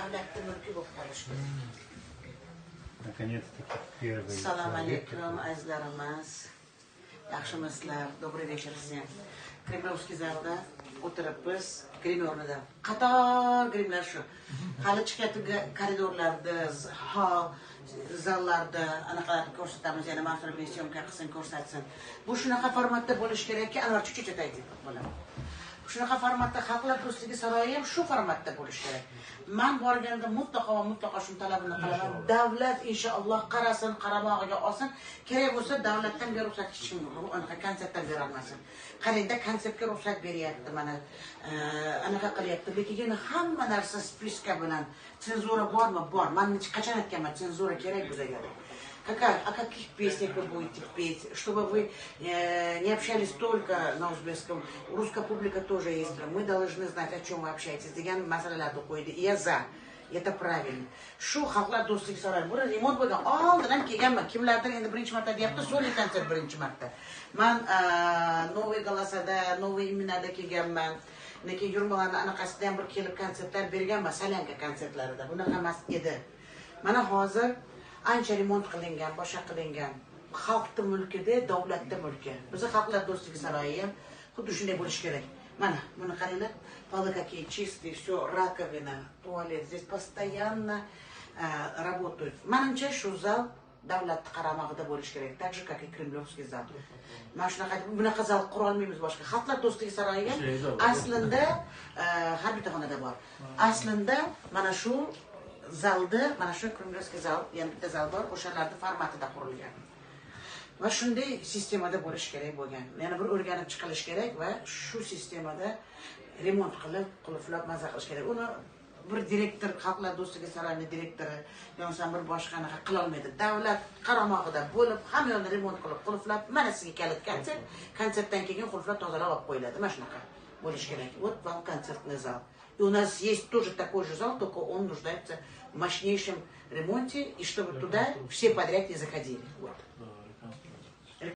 davlatni mulki bo'lib qolishi kerak. Наконец-таки первый Assalomu человек. alaykum azizlarimiz. Yaxshimisizlar? Добрый вечер всем. Kremlovskiy zalda o'tiribmiz, Krem o'rnida. Qator Kremlar shu. Hali chiqayotgan koridorlarda, zallarda anaqalarni ko'rsatamiz, yana mas'ul syomka qilsin, ko'rsatsin. Bu shunaqa formatda bo'lishi kerakki, Anvar Chuchut aytib bo'laman. Shunaqa formatda xalqlar do'stligi saroyi ham shu formatda bo'lishi kerak. Men borganda mutlaqo shuni talabini qilaman. Davlat inshaalloh qarasin, qaramog'iga olsin. Kerak bo'lsa davlatdan ruxsat hech kim anaqa konsertdan bera olmasin. Qarangda konsertga ruxsat beryapti, mana anaqa qilyapti. Lekin hamma narsa spiska bilan senzura bormi? Bor. Men qachon aytganman, senzura kerak bizga. О каких песнях вы будете петь, чтобы вы не общались только на узбекском, русская публика тоже есть, мы должны знать, о чем вы общаетесь, degan masalalarni qo'ydi. Я за, это правильно. Shu xalqlar do'stlik saroyi, bu remont bo'lgan, oldindan kelganman. Kimlardir endi birinchi marta deyapti, soli konsert birinchi marta. Men Новый Голосада, Новый Iminada kelganman. Lekin yurmalarni anaqasida ham bir kelib konsertlar berganman, Salanka konsertlarida. Bunaqa emas edi. Mana hozir ancha remont qilingan, boshqa qilingan. Xalqning mulkida, davlatning mulki. Bizning xalqlar do'stligi saroyi ham xuddi shunday bo'lishi kerak. Mana, buni qaranglar. Полы какие чистые, все, раковина, туалет. Здесь постоянно работают. Menimcha shu zal davlat qaramog'ida bo'lishi kerak, так же как и Кремлевский зал. Mana bunaqa zal qura olmaymiz boshqa. Xalqlar do'stligi saroyi ham aslida har bitta xonada bor. Aslida mana shu zalda, mana shu Kремлевский zal, yana bitta zal bor, o'shalarning formatida qurilgan. Va shunday sistemada bo'lish kerak bo'lgan. Yana bir o'rganib chiqilish kerak va shu sistemada remont qilib, qulflab maza qilish kerak. Uni bir direktor, xalqlar do'stligi saroyining direktori, yo'qsa bir boshqa anaqa qila olmaydi. Davlat qaramog'ida bo'lib, hamma yo'lni remont qilib, qulflab, mana sizga kalit konsert, konsertdan keyin qulflab tozalab olib qo'yiladi. Mana shunaqa bo'lish kerak. Вот вам концертный зал. И у нас есть тоже такой же зал, только он нуждается в мощнейшем ремонте, и чтобы туда все подряд не заходили. Вот.